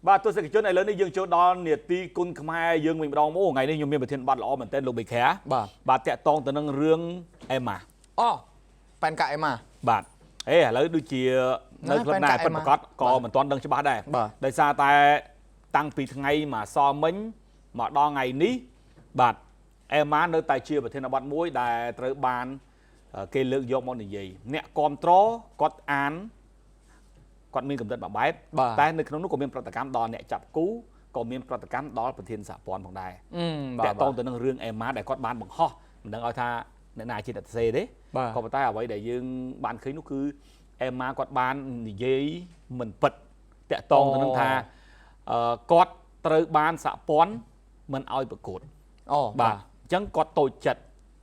បាទទស្សនិកជនឥឡូវនេះយើងចូលដល់នាទីគុណខ្មែរយើងវិញម្ដងមកថ្ងៃនេះខ្ញុំមានប្រធានបទល្អមែនទែនលោកប៊ីខាបាទតាក់ទងទៅនឹងរឿងអេម៉ាអូប៉ែនកាអេម៉ាបាទឥឡូវដូចជានៅខ្លួនដែរពិតប្រាកដក៏មិនទាន់ដឹងច្បាស់ដែរដោយសារតែតាំងពីថ្ងៃមកសមិញមកដល់ថ្ងៃនេះបាទអេម៉ានៅតែជាប្រធានបទមួយដែលត្រូវបានគេលើកយកមកនិយាយអ្នកគ្រប់គ្រងគាត់អានគាត់មានកម្រិតមួយបែបតែនៅក្នុងនោះក៏មានប្រតិកម្មដល់អ្នកចាប់គូក៏មានប្រតិកម្មដល់ប្រធានសហព័ន្ធផងដែរតែតងទៅនឹងរឿងអេម៉ាដែលគាត់បានបង្ហោះមិនដឹងឲ្យថាអ្នកណាជាអ្នកសេទេក៏ប៉ុន្តែអ្វីដែលយើងបានឃើញនោះគឺអេម៉ាគាត់បាននិយាយមិនពិតតាក់ទងទៅនឹងថាគាត់ត្រូវបានសហព័ន្ធមិនឲ្យប្រកួតបាទអញ្ចឹងគាត់តូចចិត្ត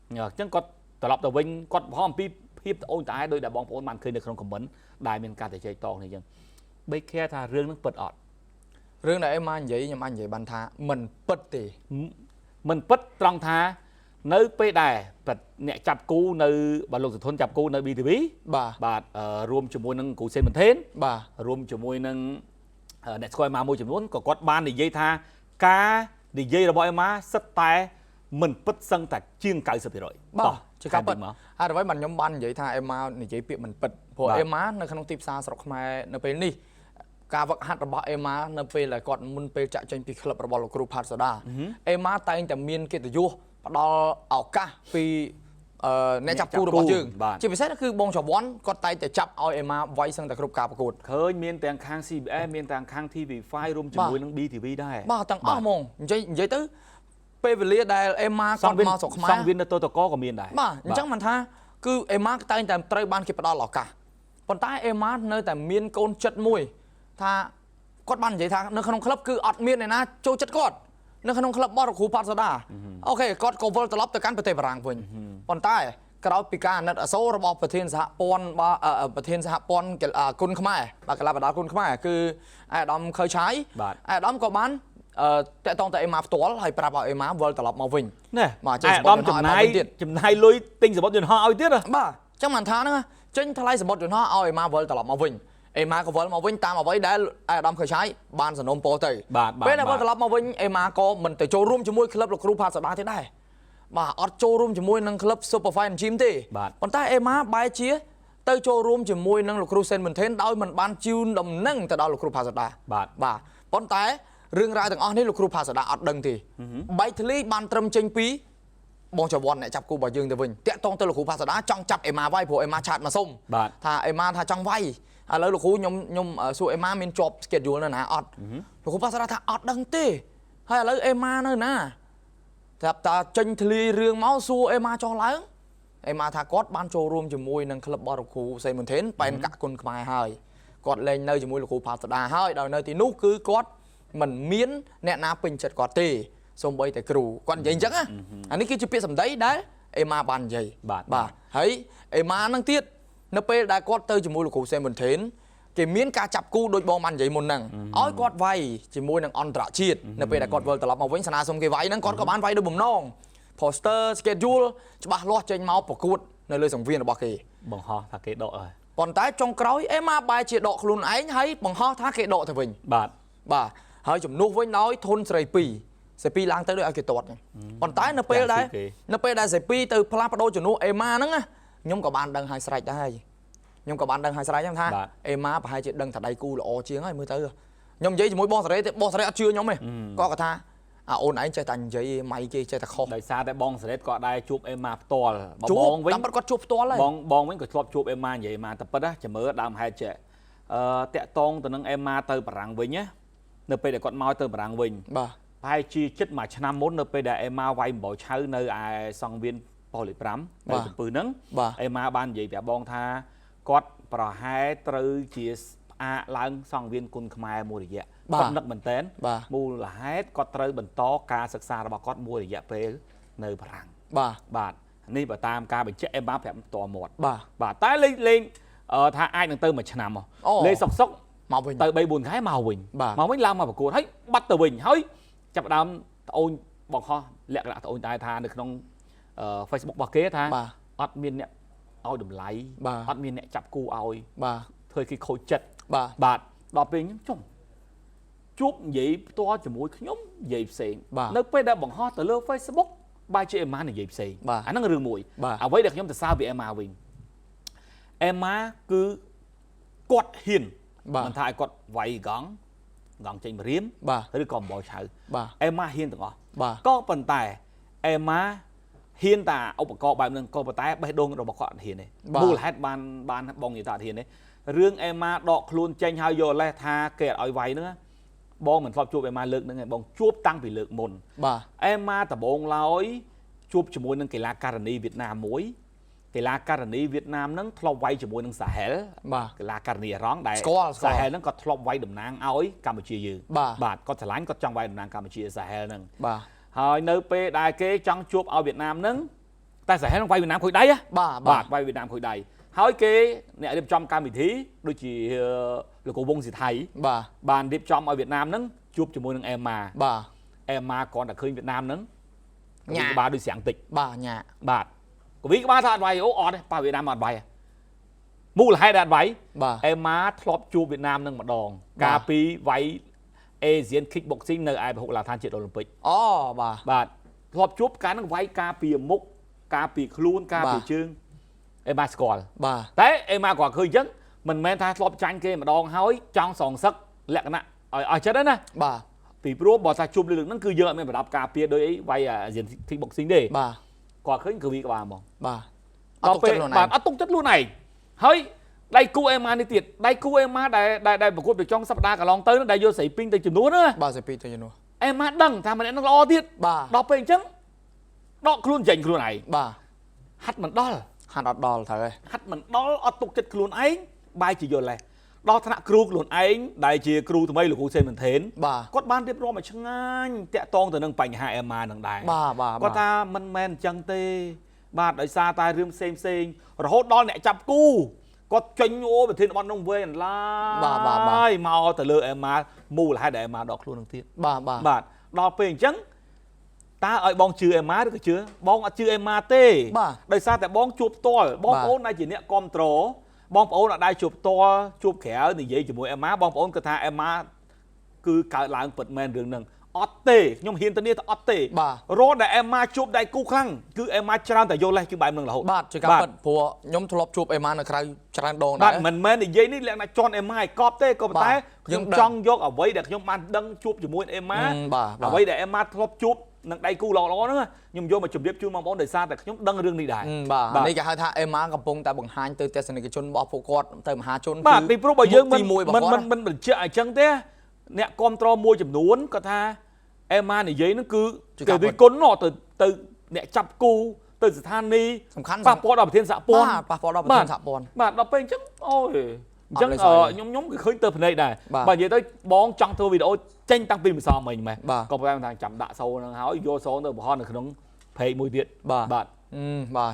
អញ្ចឹងគាត់ត្រឡប់ទៅវិញគាត់បង្ហោះអំពីភាពត្អូញត្អែរដោយដែលបងប្អូនបានឃើញនៅក្នុងខមមិនដែលមានការជជែកតគ្នាអញ្ចឹងបីខែថារឿងនឹងពិតអត់រឿងដែលអេម៉ានិយាយខ្ញុំអាចនិយាយបានថាមិនពិតទេមិនពិតត្រង់ថានៅពេលដែលអ្នកចាប់គូនៅបាទលោកសុធនចាប់គូនៅ BTV បាទរួមជាមួយនឹងគូសេនមិនថេនបាទរួមជាមួយនឹងអ្នកស្គាល់មកមួយចំនួនក៏គាត់បាននិយាយថាការនិយាយរបស់អេម៉ាសិតតែមិនពិតសឹងតែជាង 90% បាទជាការពិតហើយអ្វីបានខ្ញុំបាននិយាយថាអេម៉ានិយាយពាក្យមិនពិតព្រោះអេម៉ានៅក្នុងទីផ្សារស្រុកខ្មែរនៅពេលនេះការវឹកហាត់របស់អេម៉ានៅពេលដែលគាត់មុនពេលចាក់ចេញពីក្លឹបរបស់លោកគ្រូផាត់សូដាអេម៉ាតែងតែមានកិត្តិយសផ្ដល់ឱកាសពីអ្នកចាប់គូរបស់យើងជាពិសេសគឺបងចវ័នគាត់តែងតែចាប់ឲ្យអេម៉ាវាយសឹងតែគ្រប់ការប្រកួតឃើញមានទាំងខាង CBS មានទាំងខាង TV5 រួមជាមួយនឹង BTV ដែរបាទទាំងអស់ហ្មងនិយាយទៅពេលវេលាដែលអេម៉ាគាត់មកស្រុកខ្មែរសង្វៀននៅតតកក៏មានដែរបាទអញ្ចឹងមិនថាគឺអេម៉ាតែងតែត្រូវបានគេផ្ដល់ឱកាសប៉ុន្តែអេម៉ានៅតែមានកូនចិត្តមួយថាគាត់បាននិយាយថានៅក្នុងក្លឹបគឺអត់មានអ្នកណាចូលចិត្តគាត់នៅក្នុងក្លឹបបរិគ្រូប៉ាត់សូដាអូខេគាត់ក៏វិលត្រឡប់ទៅកាន់ប្រទេសបារាំងវិញប៉ុន្តែក្រោយពីការអាណិតអាសូររបស់ប្រធានសហព័ន្ធគុណខ្មែរបាទកីឡាបដាល់គុណខ្មែរគឺអាដាមខើឆាយអាដាមក៏បានតេតងតែអេម៉ាផ្ទាល់ហើយប្រាប់ឲ្យអេម៉ាវិលត្រឡប់មកវិញណាបាទចេញសម្បត្តិចំណាយលុយទិញសម្បត្តិយន្តហោះឲ្យទៀតបាទអញ្ចឹងមិនថាហ្នឹងចេញថ្លៃសម្បត្តិយន្តហោះឲ្យអេម៉ាវិលត្រឡប់មកវិញអេម៉ាក៏វិលមកវិញតាមអ្វីដែលអាដាមខើឆាយបានសនំពោទៅពេលដែលវិលត្រឡប់មកវិញអេម៉ាក៏មិនទៅចូលរួមជាមួយក្លឹបលោកគ្រូផាត់សូដាទេដែរបាទអត់ចូលរួមជាមួយនឹងក្លឹប Super Fine Gym ទេប៉ុន្តែអេម៉ាបែរជាទៅចូលរួមជាមួយនឹងលោកគ្រូសេនមិនថេនដោយមិនបានជូនដំណឹងទៅដល់លោកគ្រូផាត់សូដាបាទប៉ុន្តែរឿងរ៉ាវទាំងអស់នេះលោកគ្រូផាសាដាអត់ដឹងទេបែកធ្លាយបានត្រឹមចេញពីបងចវ័នអ្នកចាប់គូរបស់យើងទៅវិញតាក់តងទៅលោកគ្រូផាសាដាចង់ចាប់អេម៉ាវាយព្រោះអេម៉ាឆាតមកសុំថាអេម៉ាថាចង់វាយឥឡូវលោកគ្រូខ្ញុំសួរអេម៉ាមានជាប់ schedule នៅណាអត់លោកគ្រូផាសាដាថាអត់ដឹងទេហើយឥឡូវអេម៉ានៅណាតែតាចេញធ្លាយរឿងមកសួរអេម៉ាចុះឡើងអេម៉ាថាគាត់បានចូលរួមជាមួយនឹងក្លឹបបរិគ្រូសេមិនថេនប៉ែនកាក់គុណខ្មែរហើយគាត់លេងនៅជាមួយលោកគ្រូផាសាដាហើយដោយនៅទីនោះគឺគាត់មិនមានអ្នកណាពេញចិត្តគាត់ទេសូម្បីតែគ្រូគាត់និយាយអញ្ចឹងណាអានេះគឺជាពាក្យសម្ដីដែលអេម៉ាបាននិយាយបាទហើយអេម៉ានឹងទៀតនៅពេលដែលគាត់ទៅជាមួយលោកគ្រូសេមិនថេនគេមានការចាប់គូដោយបងបាននិយាយមុនហ្នឹងឲ្យគាត់វាយជាមួយនឹងអន្តរជាតិនៅពេលដែលគាត់វិលត្រឡប់មកវិញសាណាសុំគេវាយហ្នឹងគាត់ក៏បានវាយដោយបំណង poster schedule ច្បាស់លាស់ចេញមកប្រកួតនៅលើសង្វៀនរបស់គេបង្ហោះថាគេដកហើយប៉ុន្តែចុងក្រោយអេម៉ាបែរជាដកខ្លួនឯងហើយបង្ហោះថាគេដកទៅវិញបាទហើយជំនួសវិញដោយធុនសេរី2ឡើងទៅដូចឲ្យគេទាត់ប៉ុន្តែនៅពេលដែលសេរី2ទៅផ្លាស់ប្ដូរជំនួសអេម៉ាហ្នឹងខ្ញុំក៏បានដឹងហើយស្រេចដែរខ្ញុំក៏បានដឹងហើយស្រេចហ្នឹងថាអេម៉ាប្រហែលជាដឹងថាដៃគូល្អជាងហើយមើលទៅខ្ញុំនិយាយជាមួយបងសេរីទេបងសេរីអត់ជឿខ្ញុំទេគាត់ថាអូនឯងចេះតែនិយាយម៉ៃគេចេះតែខុសដោយសារតែបងសេរីក៏ដែរជួបអេម៉ាផ្ទាល់បងវិញតាមគាត់ជួបផ្ទាល់ហើយបងវិញក៏ធ្លាប់ជួបអេម៉ានិយាយម៉ាតែប៉ិតចាំមើលដើមហេតុចេះតាក់តងទៅនឹងអេម៉ាទៅបារាំងវិញណានៅពេលដែលគាត់មកទៅបារាំងវិញបាទប្រហែលជាជិតមួយឆ្នាំមុននៅពេលដែលអេម៉ាវាយអំបោឆៅនៅឯសង្វៀនប៉ូលី5នៅចំពឺហ្នឹងអេម៉ាបាននិយាយប្រាប់បងថាគាត់ប្រហែលត្រូវជាផ្អាកឡើងសង្វៀនគុណខ្មែរមួយរយៈគាត់នឹកមែនតើមូលហេតុគាត់ត្រូវបន្តការសិក្សារបស់គាត់មួយរយៈពេលនៅបារាំងបាទនេះបើតាមការបញ្ជាក់អេម៉ាប្រាប់តមាត់បាទតែលេងថាអាចនឹងទៅមួយឆ្នាំលេងសុកមកវិញទៅ3 4ខែមកវិញឡើងមកប្រកួតហើយបាត់ទៅវិញហើយចាប់ដើមត្អូនបង្ហោះលក្ខណៈត្អូនតែថានៅក្នុង Facebook របស់គេថាអត់មានអ្នកឲ្យតម្លៃអត់មានអ្នកចាប់គូឲ្យធ្វើគេខូចចិត្តបាទដល់ពេលខ្ញុំចុំ ជួបនិយាយផ្ទាល់ជាមួយខ្ញុំនិយាយផ្សេងនៅពេលដែលបង្ហោះទៅលើ Facebook បែរជាអេម៉ានិយាយផ្សេងអាហ្នឹងរឿងមួយអ្វីដែលខ្ញុំទៅសើពីអេម៉ាវិញអេម៉ាគឺគាត់ហ៊ានមិនថាឲ្យគាត់វាយកង់ចេញមករៀមឬក៏អំបោឆៅអេម៉ាហ៊ានទាំងអស់ក៏ប៉ុន្តែអេម៉ាហ៊ានតាឧបករណ៍បែបហ្នឹងក៏ប៉ុន្តែបេះដូងរបស់គាត់អត់ហ៊ានទេមូលហេតុបានបងនិយាយថាអត់ហ៊ានទេរឿងអេម៉ាដកខ្លួនចេញហើយយកលេសថាគេអត់ឲ្យវាយហ្នឹងបងមិនធ្លាប់ជួបអេម៉ាលើកហ្នឹងឯងបងជួបតាំងពីលើកមុនអេម៉ាដំបងឡើយជួបជាមួយនឹងកីឡាករនីវៀតណាមមួយកីឡាករនីវៀតណាមហ្នឹងធ្លាប់វាយជាមួយនឹងសាហែលកីឡាករនីអារ៉ង់ដែលសាហែលហ្នឹងក៏ធ្លាប់វាយតំណាងឲ្យកម្ពុជាយើងបាទគាត់ឆ្លាញ់គាត់ចង់វាយតំណាងកម្ពុជាសាហែលហ្នឹងហើយនៅពេលដែលគេចង់ជួបឲ្យវៀតណាមហ្នឹងតែសាហែលហ្នឹងវាយវៀតណាមខូចដៃបាទវាយវៀតណាមខូចដៃហើយគេអ្នករៀបចំកម្មវិធីដូចជាលោកវងស៊ីថៃបានរៀបចំឲ្យវៀតណាមហ្នឹងជួបជាមួយនឹងអេម៉ាអេម៉ាគ្រាន់តែឃើញវៀតណាមហ្នឹងញ៉ាបាទដូចស្រាំងតិចញ៉ាបាទកវីក្បាលថាអត់វាយអូអត់ទេប៉ាវៀតណាមអត់វាយមូលហេតុដែលអត់វាយអេម៉ាធ្លាប់ជួបវៀតណាមនឹងម្ដងកាលពីវាយ Asian Kickboxing នៅឯពហុកីឡដ្ឋានជាតិអូឡ িম্প ិកបាទធ្លាប់ជួបការនឹងវាយការពីមុខការពីខ្លួនការពីជើងអេម៉ាស្គាល់តែអេម៉ាគាត់ឃើញអញ្ចឹងមិនមែនថាធ្លាប់ចាញ់គេម្ដងហើយចង់សងសឹកលក្ខណៈឲ្យអស់ចិត្តណាពីព្រោះបើថាជួបលើកហ្នឹងគឺយើងអត់មានប្រដាប់ការពារដោយអីវាយ Asian Kickboxing ទេគាត់ឃើញគឺវាក្បាលហ្មងអត់ទុកចិត្តខ្លួនឯងហើយដៃគូអេម៉ានេះទៀតដៃគូអេម៉ាដែលប្រកួតប្រជែងសប្តាហ៍កន្លងទៅដែលយកស្រីពីងទៅចំនួនណាបាទស្រីពីងទៅចំនួនអេម៉ាដឹងថាម្នាក់នឹងល្អទៀតដល់ពេលអញ្ចឹងដកខ្លួនចេញខ្លួនឯងហាត់មិនដល់ហាត់អត់ដល់ត្រូវហើយហាត់មិនដល់អត់ទុកចិត្តខ្លួនឯងបែរជាយល់លេសដល់ថ្នាក់គ្រូខ្លួនឯងដែលជាគ្រូថ្មីលោកគ្រូសេមិនថេនគាត់បានរៀបរាប់ឲ្យឆ្ងាញ់តាក់ទងទៅនឹងបញ្ហាអេម៉ានឹងដែរគាត់ថាមិនមែនអញ្ចឹងទេបាទដោយសារតែរឿងផ្សេងរហូតដល់អ្នកចាប់គូគាត់ចេញអូប្រធានបទនោះវែងឡាយមកទៅលើអេម៉ាមូលហេតុដែលអេម៉ាដកខ្លួននឹងទៀតបាទដល់ពេលអញ្ចឹងតើឲ្យបងជឿអេម៉ាឬក៏ជឿបងអត់ជឿអេម៉ាទេដោយសារតែបងជួបផ្ទាល់បងប្អូនដែលជាអ្នកគ្រប់គ្រងបងប្អូនអត់ដែរជួបផ្ទាល់ជួបក្រៅនិយាយជាមួយអេម៉ាបងប្អូនគាត់ថាអេម៉ាគឺកើតឡើងពិតមែនរឿងហ្នឹងអត់ទេខ្ញុំហ៊ានធានាថាអត់ទេរត់ដែលអេម៉ាជួបដៃគូខ្លាំងគឺអេម៉ាច្រើនតែយកលេសគឺបែបហ្នឹងរហូតបាទជាការពិតព្រោះខ្ញុំធ្លាប់ជួបអេម៉ានៅក្រៅច្រើនដងដែរបាទមិនមែននិយាយនេះលក្ខណៈជន់អេម៉ាឲ្យកប់ទេក៏ប៉ុន្តែខ្ញុំចង់យកអ្វីដែលខ្ញុំបានដឹងជួបជាមួយអេម៉ាអ្វីដែលអេម៉ាធ្លាប់ជួបនឹងដៃគូល្អៗហ្នឹងខ្ញុំយកមកជម្រាបជូនបងប្អូនដោយសារតែខ្ញុំដឹងរឿងនេះដែរបាទនេះគេហៅថាអេម៉ាកំពុងតែបង្ហាញទៅទស្សនិកជនរបស់ពួកគាត់ទៅមហាជនបាទពីព្រោះបើយើងមិនបញ្ជាក់អញ្ចឹងទេអ្នកគ្រប់គ្រងមួយចំនួនគាត់ថាអេម៉ានិយាយហ្នឹងគឺគេរិះគន់ទៅអ្នកចាប់គូទៅស្ថានីយ៍សំខាន់ប៉ះពាល់ដល់ប្រធានសហព័ន្ធប៉ះពាល់ដល់ប្រធានសហព័ន្ធបាទដល់ពេលអញ្ចឹងអូយអញ្ចឹងខ្ញុំគឺឃើញទៅភ្នែកដែរបើនិយាយទៅបងចង់ធ្វើវីដេអូចេញតាំងពីម្សិលមិញម៉េះក៏ប្រហែលថាចាំដាក់សូនហ្នឹងហើយយកសូនទៅបង្ហោះនៅក្នុងเพจមួយទៀតបាទអ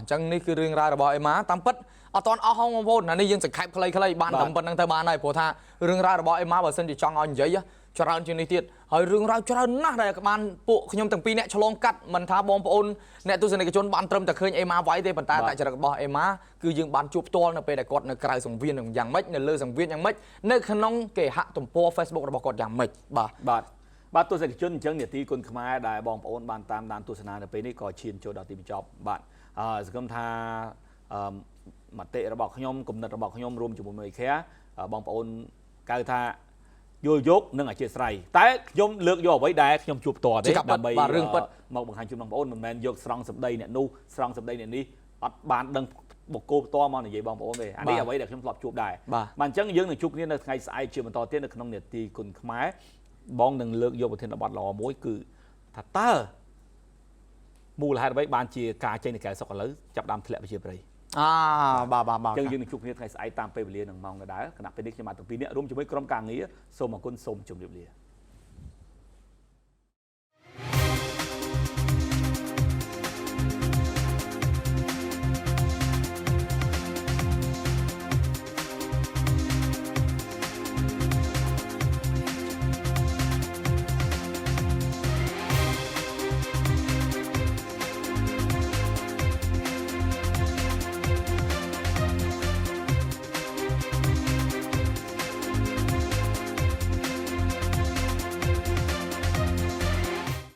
ញ្ចឹងនេះគឺរឿងរ៉ាវរបស់អេម៉ាតាមពិតអត់តន់អស់ហងបងប្អូននេះយើងសង្ខេបខ្លីៗបានតែប៉ុណ្្នឹងទៅបានហើយព្រោះថារឿងរ៉ាវរបស់អេម៉ាបើសិនជាចង់ឲ្យនិយាយច្រើនជាងនេះទៀតហើយរឿងរ៉ាវច្រើនណាស់ដែលបានពួកខ្ញុំទាំងពីរអ្នកឆ្លងកាត់មិនថាបងប្អូនអ្នកទស្សនិកជនបានត្រឹមតែឃើញអេម៉ាវាយទេប៉ុន្តែតែចរិតរបស់អេម៉ាគឺយើងបានជួបផ្ទាល់នៅពេលដែលគាត់នៅក្រៅសង្វៀនយ៉ាងម៉េចនៅលើសង្វៀនយ៉ាងម៉េចនៅក្នុងគេហទំព័រ Facebook របស់គាត់យ៉ាងម៉េចបាទទស្សនិកជនអញ្ចឹងនាទីគុណខ្មែរដែលបងប្អូនបានតាមដានទស្សនានៅពេលនេះក៏ឈានចូលដល់ទីបញ្ចប់បាទសង្ឃឹមថាមតិរបស់ខ្ញុំគំនិតរបស់ខ្ញុំរួមជាមួយមួយខែបងប្អូនកៅថាយល់យកនិងអធិស្ឋានតែខ្ញុំលើកយកអ្វីដែលខ្ញុំជួបផ្ទាល់ទេដើម្បីរឿងពិតមកបង្ហាញជូនបងប្អូនមិនមែនយកស្រង់សម្ដីអ្នកនោះស្រង់សម្ដីអ្នកនេះអត់បានដឹងបុគ្គលផ្ទាល់មកនិយាយបងប្អូនទេអានេះអ្វីដែលខ្ញុំធ្លាប់ជួបដែរបាទអញ្ចឹងយើងនឹងជួបគ្នានៅថ្ងៃស្អែកជាបន្តទៀតនៅក្នុងនាទីគុណខ្មែរបងនឹងលើកយកប្រធានបទល្អមួយគឺថាតើមូលហេតុអ្វីបានជាការចេញនៃកែសុកឥឡូវចាប់ដើមធ្លាក់ប្រជាប្រិយបាទអញ្ចឹងយើងនឹងជួបគ្នាថ្ងៃស្អែកតាមពេលវេលានឹងម៉ោងដដែលគណៈពេលនេះខ្ញុំបាទទាំងពីរនាក់រួមជាមួយក្រុមការងារសូមអរគុណសូមជម្រាបលា